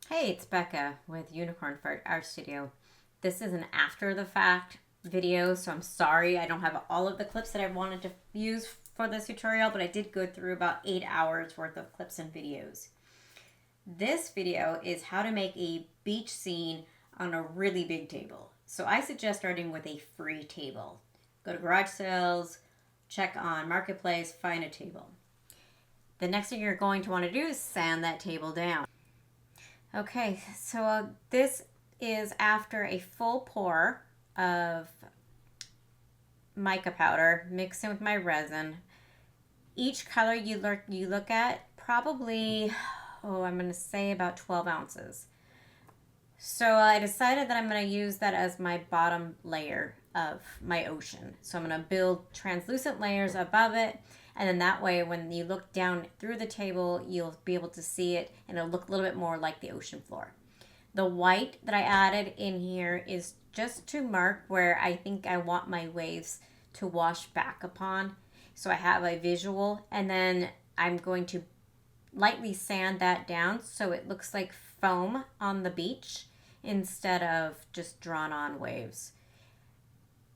Hey, it's Becca with Unicorn Art Studio. This is an after the fact video, so I'm sorry I don't have all of the clips that I wanted to use for this tutorial, but I did go through about 8 hours worth of clips and videos. This video is how to make a beach scene on a really big table. So I suggest starting with a free table. Go to garage sales, check on Marketplace, find a table. The next thing you're going to want to do is sand that table down. Okay, so this is after a full pour of mica powder mixed in with my resin. Each color you look at, probably, I'm going to say about 12 ounces. So I decided that I'm going to use that as my bottom layer of my ocean. So I'm going to build translucent layers above it, and then that way when you look down through the table, you'll be able to see it and it'll look a little bit more like the ocean floor. The white that I added in here is just to mark where I think I want my waves to wash back upon. So I have a visual, and then I'm going to lightly sand that down so it looks like foam on the beach instead of just drawn on waves.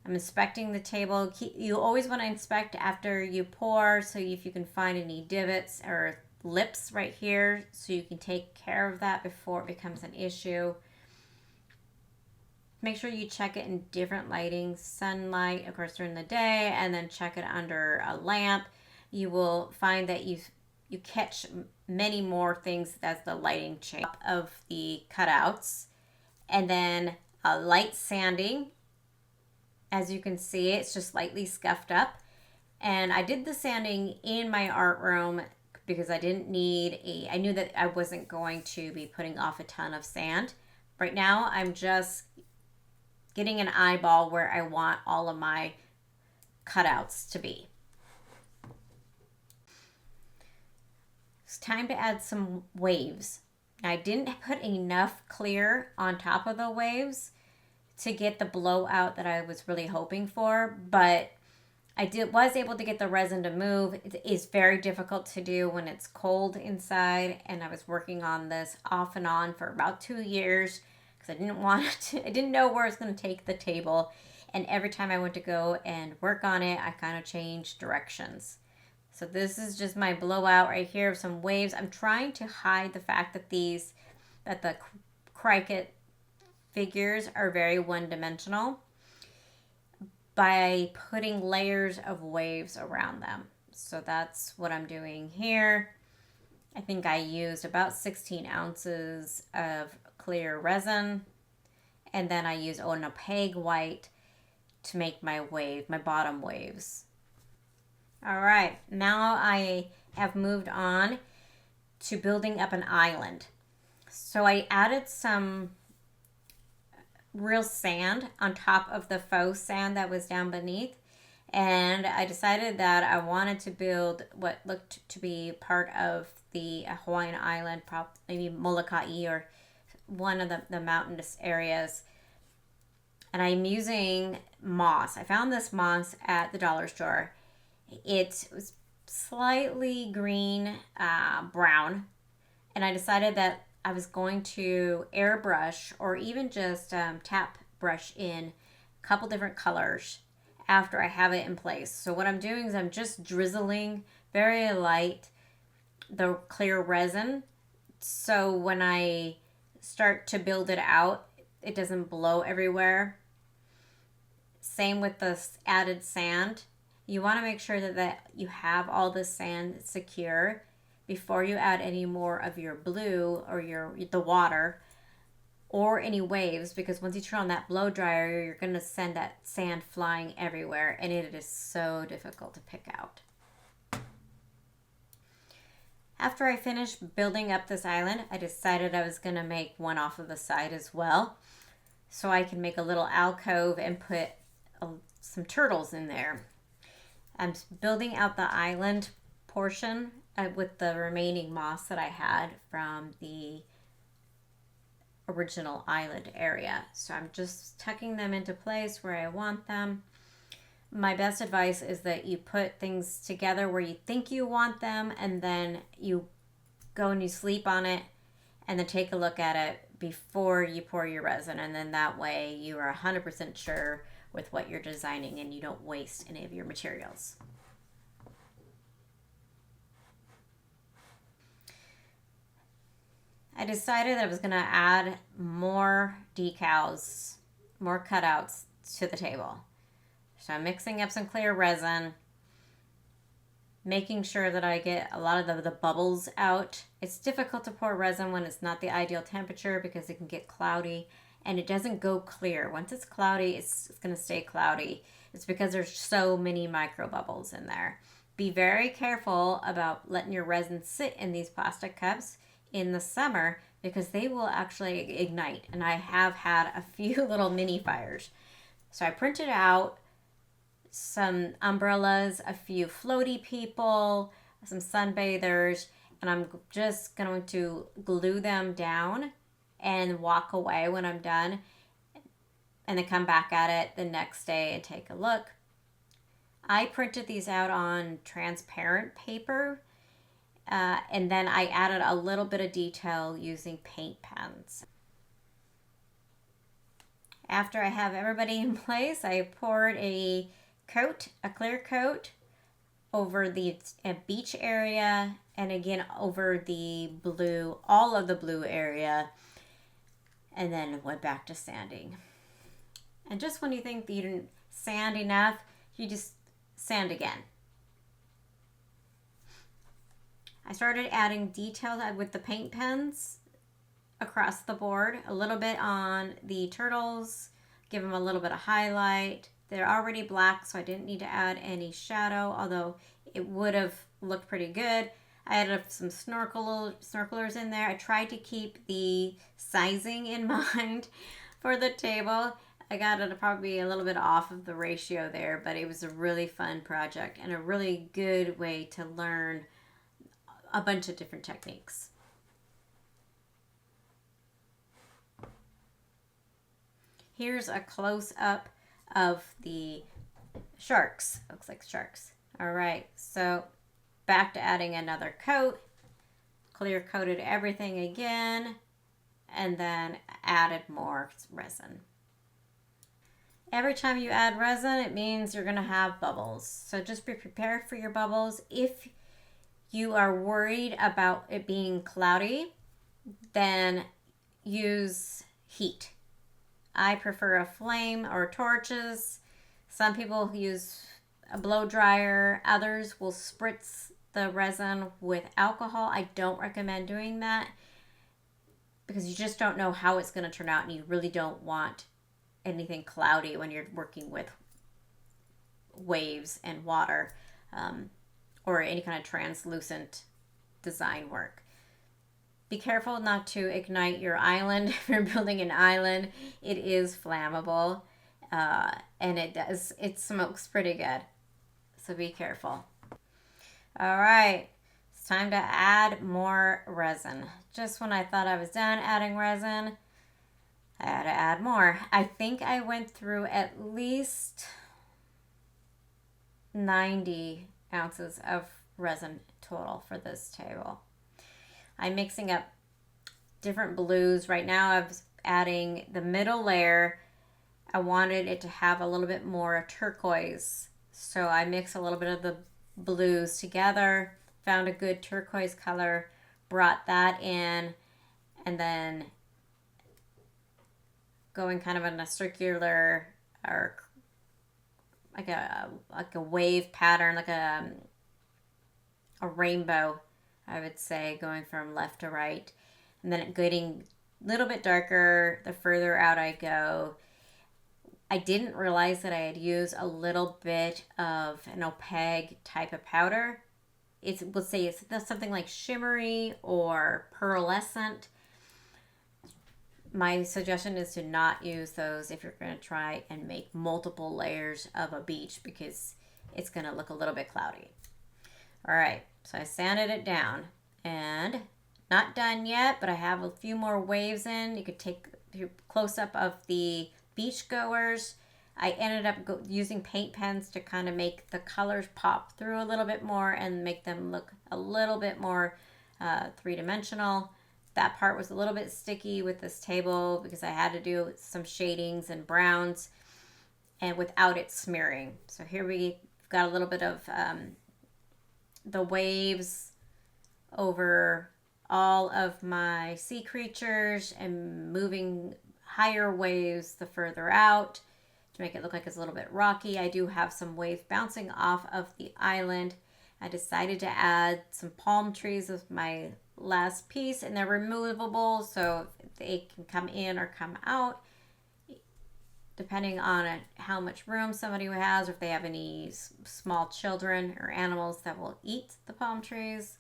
I'm inspecting the table. You always want to inspect after you pour, so if you can find any divots or lips right here, so you can take care of that before it becomes an issue. Make sure you check it in different lighting, sunlight, of course, during the day, and then check it under a lamp. You will find that you catch many more things as the lighting change of the cutouts. And then a light sanding. As you can see, it's just lightly scuffed up. And I did the sanding in my art room because I knew that I wasn't going to be putting off a ton of sand. Right now, I'm just getting an eyeball where I want all of my cutouts to be. It's time to add some waves. I didn't put enough clear on top of the waves to get the blowout that I was really hoping for, but was able to get the resin to move. It is very difficult to do when it's cold inside, and I was working on this off and on for about 2 years because I didn't know where I was going to take the table, and every time I went to go and work on it, I kind of changed directions. So this is just my blowout right here of some waves. I'm trying to hide the fact that the cricket figures are very one-dimensional by putting layers of waves around them. So that's what I'm doing here. I think I used about 16 ounces of clear resin, and then I used an opaque white to make my bottom waves. All right, now I have moved on to building up an island. So I added some real sand on top of the faux sand that was down beneath, and I decided that I wanted to build what looked to be part of the Hawaiian island, maybe Molokai or one of the mountainous areas. And I'm using moss. I found this moss at the dollar store. It was slightly green, brown, and I decided that I was going to airbrush or even just tap brush in a couple different colors after I have it in place. So what I'm doing is I'm just drizzling very light the clear resin, so when I start to build it out, it doesn't blow everywhere. Same with the added sand. You want to make sure that you have all the sand secure before you add any more of your blue or the water or any waves, because once you turn on that blow dryer, you're going to send that sand flying everywhere, and it is so difficult to pick out. After I finished building up this island, I decided I was going to make one off of the side as well, so I can make a little alcove and put some turtles in there. I'm building out the island portion with the remaining moss that I had from the original island area. So I'm just tucking them into place where I want them. My best advice is that you put things together where you think you want them, and then you go and you sleep on it, and then take a look at it before you pour your resin, and then that way you are 100% sure with what you're designing and you don't waste any of your materials. I decided that I was going to add more decals, more cutouts to the table. So I'm mixing up some clear resin, making sure that I get a lot of the bubbles out. It's difficult to pour resin when it's not the ideal temperature because it can get cloudy and it doesn't go clear. Once it's cloudy, it's going to stay cloudy. It's because there's so many micro bubbles in there. Be very careful about letting your resin sit in these plastic cups in the summer because they will actually ignite. And I have had a few little mini fires. So I printed out some umbrellas, a few floaty people, some sunbathers, and I'm just going to glue them down and walk away when I'm done, and then come back at it the next day and take a look. I printed these out on transparent paper, and then I added a little bit of detail using paint pens. After I have everybody in place, I poured a clear coat over the beach area, and again over the blue, all of the blue area, and then went back to sanding. And just when you think that you didn't sand enough, you just sand again. I started adding details with the paint pens across the board, a little bit on the turtles, give them a little bit of highlight. They're already black, so I didn't need to add any shadow, although it would have looked pretty good. I added some snorkelers in there. I tried to keep the sizing in mind for the table. I got it probably a little bit off of the ratio there, but it was a really fun project and a really good way to learn a bunch of different techniques. Here's a close-up of the sharks. Looks like sharks. All right, so back to adding another coat. Clear coated everything again, and then added more resin. Every time you add resin, it means you're gonna have bubbles. So just be prepared for your bubbles. If you are worried about it being cloudy, then use heat. I prefer a flame or torches. Some people use a blow dryer. Others will spritz the resin with alcohol. I don't recommend doing that because you just don't know how it's going to turn out, and you really don't want anything cloudy when you're working with waves and water, or any kind of translucent design work. Be careful not to ignite your island. If you're building an island, it is flammable, and it smokes pretty good. So be careful. All right, it's time to add more resin. Just when I thought I was done adding resin, I had to add more. I think I went through at least 90 ounces of resin total for this table. I'm mixing up different blues. Right now I'm adding the middle layer. I wanted it to have a little bit more turquoise, so I mixed a little bit of the blues together, found a good turquoise color, brought that in, and then going kind of in a circular or like a wave pattern, like a rainbow, I would say, going from left to right, and then it getting a little bit darker the further out I go. I didn't realize that I had used a little bit of an opaque type of powder. Let's say it's something like shimmery or pearlescent. My suggestion is to not use those if you're going to try and make multiple layers of a beach, because it's going to look a little bit cloudy. All right, so I sanded it down, and not done yet, but I have a few more waves in. You could take a close-up of the beach goers. I ended up using paint pens to kind of make the colors pop through a little bit more and make them look a little bit more three-dimensional. that part was a little bit sticky with this table because I had to do some shadings and browns and without it smearing. So here we've got a little bit of the waves over all of my sea creatures and moving higher waves the further out to make it look like it's a little bit rocky. I do have some waves bouncing off of the island. I decided to add some palm trees as my last piece, and they're removable, so they can come in or come out depending on how much room somebody has, or if they have any small children or animals that will eat the palm trees.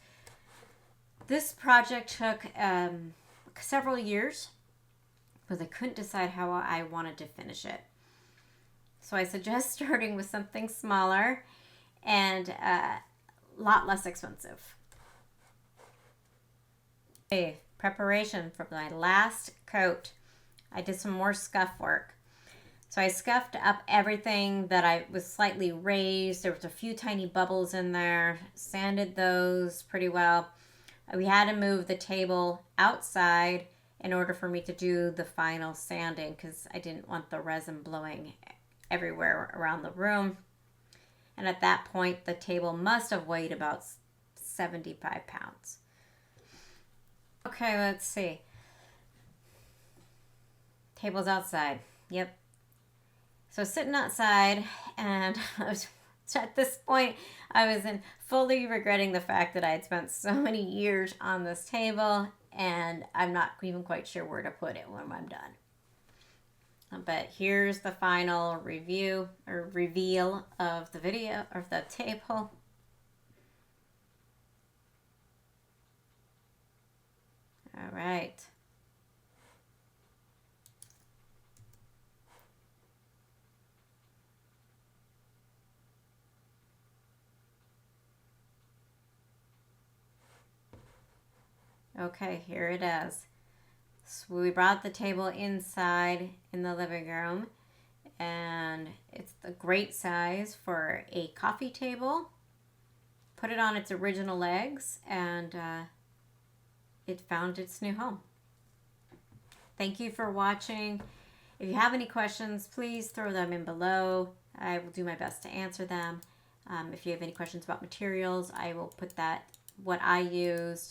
This project took several years because I couldn't decide how I wanted to finish it. So I suggest starting with something smaller and a lot less expensive. Okay, preparation for my last coat. I did some more scuff work. So I scuffed up everything that I was slightly raised. There was a few tiny bubbles in there. Sanded those pretty well. We had to move the table outside in order for me to do the final sanding because I didn't want the resin blowing everywhere around the room. And at that point, the table must have weighed about 75 pounds. Okay, let's see. Table's outside. Yep. So sitting outside, and at this point, I was fully regretting the fact that I had spent so many years on this table, and I'm not even quite sure where to put it when I'm done. But here's the final review or reveal of the video of the table. All right. Okay, here it is. So we brought the table inside in the living room, and it's the great size for a coffee table. Put it on its original legs, and it found its new home. Thank you for watching. If you have any questions, please throw them in below. I will do my best to answer them. If you have any questions about materials, I will put what I used